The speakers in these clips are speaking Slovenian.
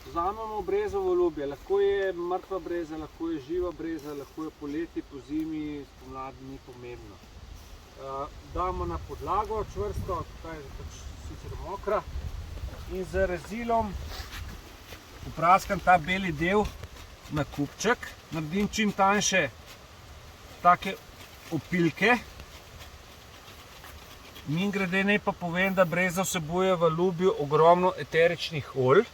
Vzamemo brezovo lubje, lahko je mrtva breza, lahko je živa breza, lahko je poleti, po zimi, spomladi, ni pomembno. Damo na podlago čvrsto, ta je pač sicer mokra, in z rezilom popraskam ta beli del na kupček, naredim čim tanjše take opilke. Mimogrede naj pa povem, da breza vsebuje v lubju ogromno eteričnih olj,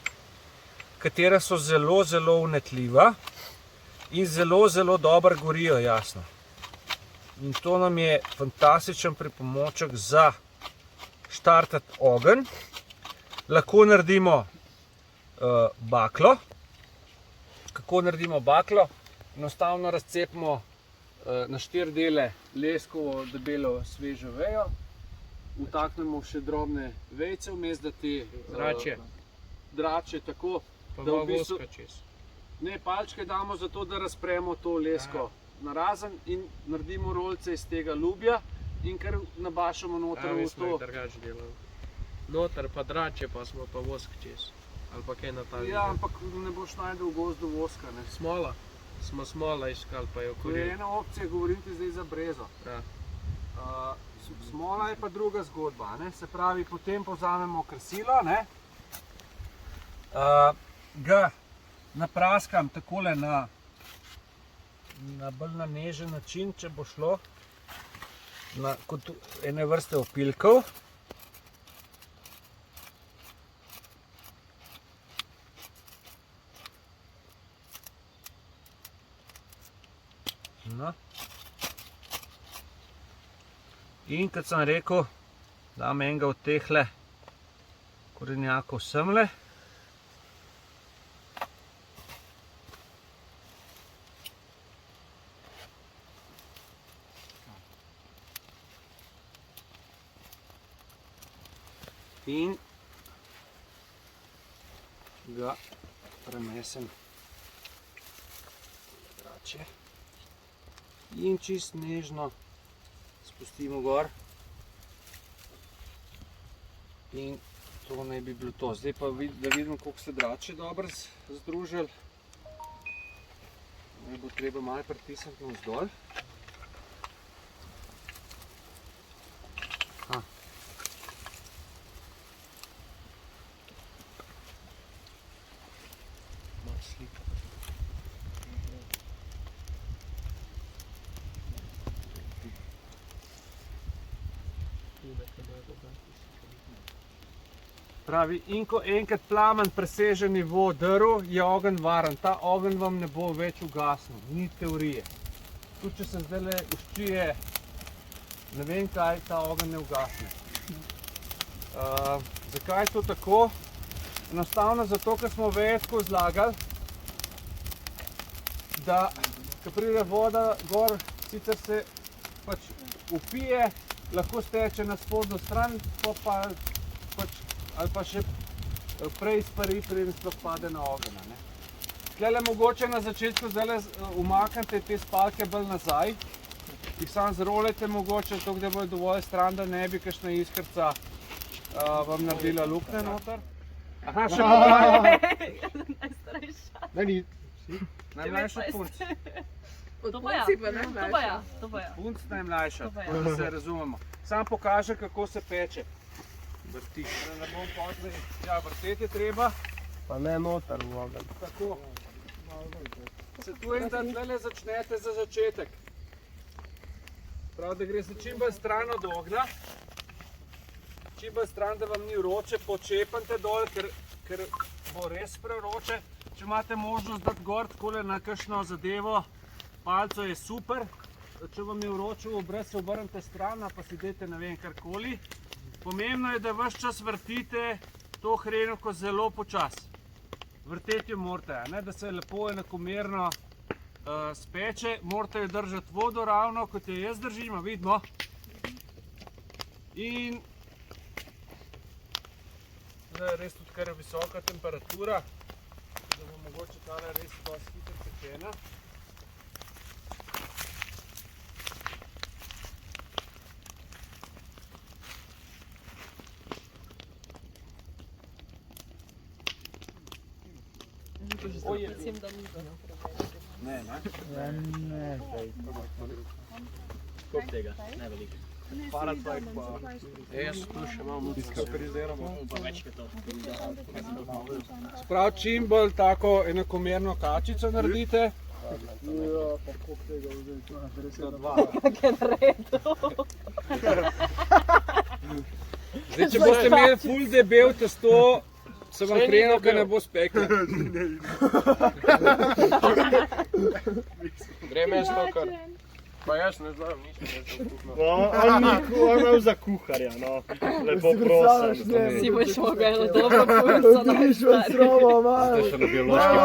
katera so zelo, zelo vnetljiva in zelo, zelo dobro gorijo, jasno. In to nam je fantastičen pripomoček za štartati ogenj. Lahko naredimo baklo. Kako naredimo baklo? Enostavno razcepimo na 4 dele leskovo debelo svežo vejo, vtaknemo še drobne vejce vmes, da te drače tako, da v bistvu ne, palčke damo zato, da razpremo to lesko narazen in naredimo rolce iz tega lubja in kar nabašamo noter v to. Noter pa drače, pa smo pa vosk čez. Ali pa kaj na ta način. Ja, ampak ne boš najdel v gozdu voska. Smola. Smo smola iskali, pa jo To korili. je ena opcija, govorim ti zdaj za brezo. Smola je pa druga zgodba. Se pravi, potem povzamemo krsilo, ga napraskam takole na bolj nežen način, če bo šlo, kot ene vrste opilkov. In kot sem rekel, dam enega od tehle korenjakov semle. In ga prenesem drugače. In čist nežno spustimo gor. In to naj bi bilo to. Zdaj pa da vidimo, koliko se drače dobro združili. Naj bo treba malo pritisniti navzdol. Pravi, in ko enkrat plamen preseže nivo drv, je ogenj varen. Ta ogenj vam ne bo več ugasnil, ni teorije. Tudi če se zdajle uščije, ne vem kaj, ta ogenj ne ugasne. Zakaj je to tako? Enostavno zato, ker smo veje tako zlagali, da ko pride voda gor, sicer se pač upije, lahko steče na spodnjo stran, ali pa še prej izpari, preden sploh pade na ogenj. Tukajle mogoče na začetku zdajle umaknite te spalke bolj nazaj, jih samo zrolite mogoče, tako da bojo dovolj stran, da ne bi kakšna iskrca vam naredila luknje noter. Aha, še pomaj. Najmlajša punc. To pa ja. Punc najmlajša, da se razumemo. Samo pokaže, kako se peče. Vrtiš. Ne bom poznej. Ja, vrteti je treba. Pa ne noter v ogenj. Tako. Svetujem, da tukajle začnete za začetek. Prav, da gre se čim bolj stran od ognja. Čim bolj stran, da vam ni vroče, počepnite dol, ker bo res prevroče. Če imate možnost dati gor takole na kakšno zadevo, palco je super. Če vam je vroče v obraz, se obrnite stran, pa si dajte ne vem karkoli. Pomembno je, da ves čas vrtite to hrenovko zelo počas. Vrteti jo morate, da se lepo enakomerno speče. Morate jo držati vodo ravno, kot jo jaz držim, vidimo. In zdaj je res tudi kar visoka temperatura, da bo mogoče tale res dosti hitro pečena. Mislim, da ni. Ne, ne. Ne, zdaj. Koliko tega? Ne veliko. Jaz tu še imam Pa več kot to. Sprav čim bolj tako enakomerno kačico naredite. Zdaj, če boste imeli ful debel testo, se vam kreno, ker ne bo spekla. Grem jaz to kar. Pa jaz ne znam, nisem kuhno. On imel za kuharja, no. Lepo prosim. Si boš mogel eno dobro punco našteti. Zdaj še na biološki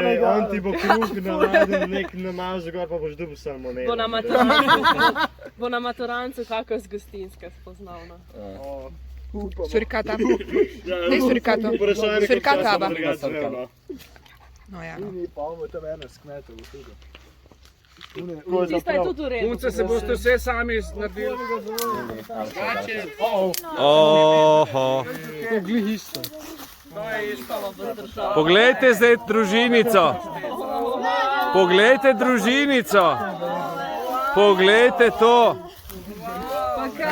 Dej, on ti bo kruh naladil, nek namaž gor, pa boš dobil salmonelo. Bo na maturancu kako z gostinska spoznavno. Surikata. Ne surikato. Surikata, aba. No ja. Tista je tudi v redu. punce se boste vse sami naredili. Oho. Poglejte zdaj družinico. Poglejte družinico. Poglejte to.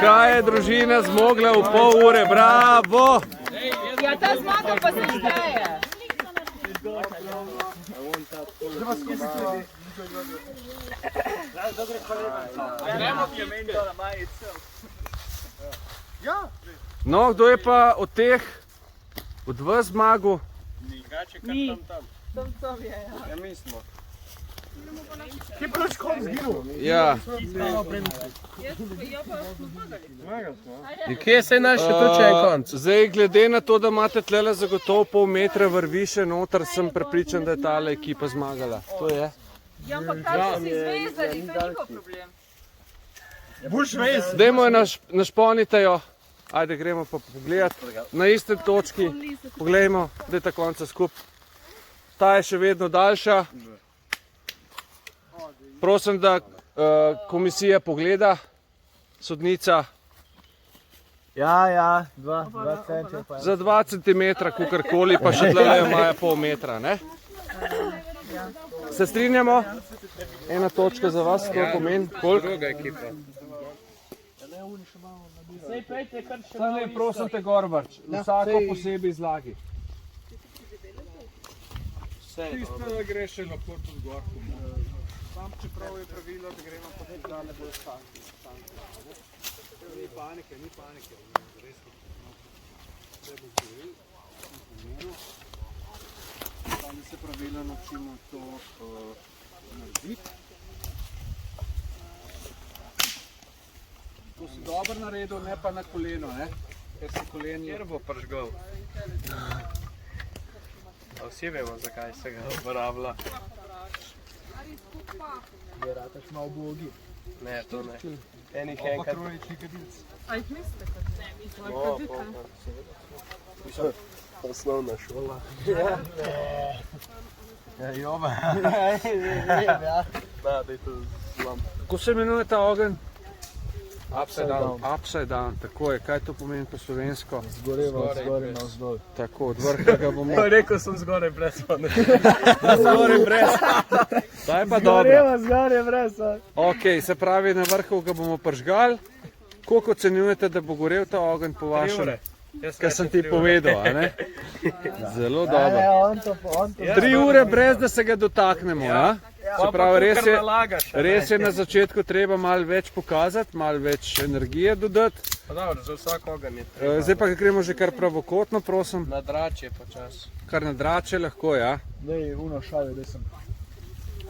Kaj je družina zmogla v pol ure. Bravo. Ja, ta zmaga pa se šteje. No, kdo je pa od teh, od vas zmagal? Mi. Tam je, ja. Ja, mi smo. Ja. In kje se je naš še tu če je konc? Zdaj, glede na to, da imate tlele zagotovo pol metra vrvi še noter, sem prepričan, da je tale ekipa zmagala. To je. Ja, ampak kaj so si zvezali, to je njihov problem. Dajmo jo našponite jo. Ajde, gremo pa pogledat. Na iste točki. Poglejmo, da je ta konca skup. Ta je še vedno daljša. Prosim, da komisija pogleda. Sodnica. Ja, 2 cm. Za 2 cm, kakorkoli, pa še tlele imajo pol metra, ne? Se strinjamo? Ena točka za vas, to pomeni koliko? Druga ekipa. Stane, prosim te, Gorbarč, vsako posebej zlagi. Tisto, da greš še lahko tudi gor. Sam čeprav je pravilo, da gremo pa tudi dale bolj stanke. Ni panike, ni panike. Res vse bo zgoril. Tam se pravilno naučimo to narediti. To si dobro naredil, ne pa na koleno, ne? Ker si kolenje... Kjer bo pržgal? A vsi vemo, zakaj se ga uporablja. Rataš malo bogi. Ne, to ne. Enih enkrat. A jih mislite, kot ne? Mislim, Osnovna šola. Ja, joba. Da, daj to zlam. Kako se imenuje ta ogenj? Upside down. Upside down, tako je. Kaj to pomeni po slovensko? Zgoreva, zgore, navzdol. Tako, od vrha ga bomo... Rekel sem zgoraj brez vode. Zgoraj brez. Ta je pa dobra. Zgore, brez. Ok, se pravi, na vrhu ga bomo pržgali. Koliko ocenjujete, da bo gorel ta ogenj po vašem? Kar sem ti povedal, a ne? Zelo dobro. 3 ure brez, da se ga dotaknemo, ja? Se pravi, res je na začetku treba malo več pokazati, malo več energije dodati. Pa dobro, za vsak ogenj je. Zdaj pa gremo že kar pravokotno, prosim. Na drače počas. Kar na drače lahko, ja. Dej, uno šavi, da sem.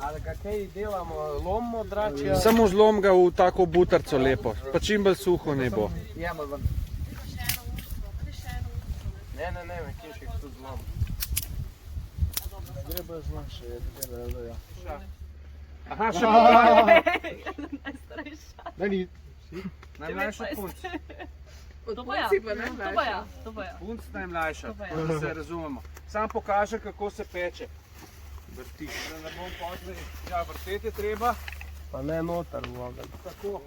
Ali ga kaj delamo, lomimo drače? Samo zlom ga v tako butarco lepo, pa čim bolj suho ne bo. Jemo ven. Ne, kje še jih tudi zlom. Gre brez zlom še, ja. Aha, še pa najstarejša. najmlajša punc. To pa ja, to pa ja. Punc najmlajša, To pa ja. tako da se razumemo. Sam pokažem, kako se peče. Vrtiš. Da ne bom pozaj, ja, vrteti treba. Pa ne noter v ogenj. Tako.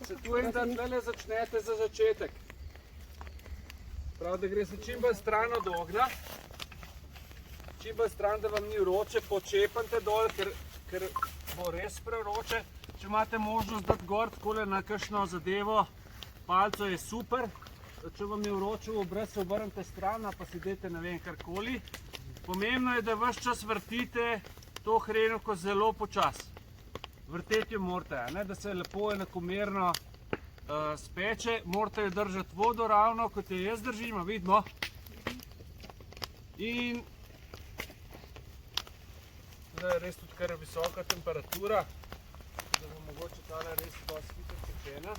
Se tu in da tlele začnete za začetek. Prav, da gre se čim bolj stran od ognja. čim bolj stran, da vam ni vroče, počepajte dol, ker bo res prevroče. Če imate možnost dati gor takole na kakšno zadevo, palco je super. Če vam je vroče v obraz, se obrnite stran, pa si dajte ne vem karkoli. Pomembno je, da ves čas vrtite to hrenovko zelo počas. Vrteti jo morate, ne, da se lepo enakomerno speče. Morate jo držati vodo ravno, kot jo jaz držim, vidimo. In zdaj je res tudi kar visoka temperatura, da bo mogoče tale res dosti hitro pečena.